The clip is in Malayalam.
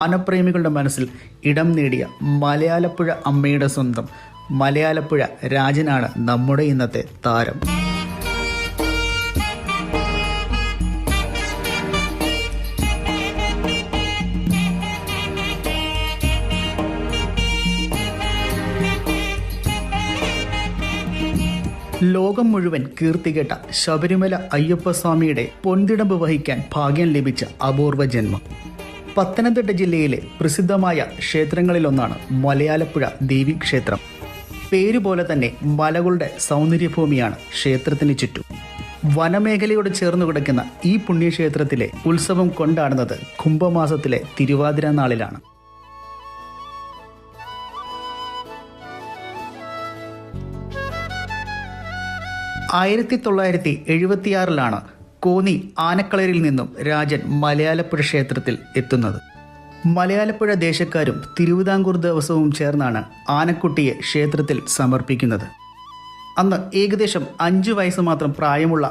ആനപ്രേമികളുടെ മനസ്സിൽ ഇടം നേടിയ മലയാലപ്പുഴ അമ്മയുടെ സ്വന്തം മലയാലപ്പുഴ രാജനാണ് നമ്മുടെ ഇന്നത്തെ താരം. ലോകം മുഴുവൻ കീർത്തികേട്ട ശബരിമല അയ്യപ്പസ്വാമിയുടെ പൊൻതിടമ്പ് വഹിക്കാൻ ഭാഗ്യം ലഭിച്ച അപൂർവ ജന്മം. പത്തനംതിട്ട ജില്ലയിലെ പ്രസിദ്ധമായ ക്ഷേത്രങ്ങളിലൊന്നാണ് മലയാലപ്പുഴ ദേവീക്ഷേത്രം. പേരുപോലെ തന്നെ മലകളുടെ സൗന്ദര്യഭൂമിയാണ് ക്ഷേത്രത്തിന് ചുറ്റും. വനമേഖലയോട് ചേർന്ന് കിടക്കുന്ന ഈ പുണ്യക്ഷേത്രത്തിലെ ഉത്സവം കൊണ്ടാടുന്നത് കുംഭമാസത്തിലെ തിരുവാതിര നാളിലാണ്. ആയിരത്തി 1976 കോന്നി ആനക്കളരിൽ നിന്നും രാജൻ മലയാലപ്പുഴ ക്ഷേത്രത്തിൽ എത്തുന്നത്. മലയാലപ്പുഴ ദേശക്കാരും തിരുവിതാംകൂർ ദേവസ്വവും ചേർന്നാണ് ആനക്കുട്ടിയെ ക്ഷേത്രത്തിൽ സമർപ്പിക്കുന്നത്. അന്ന് ഏകദേശം 5 വയസ്സ് മാത്രം പ്രായമുള്ള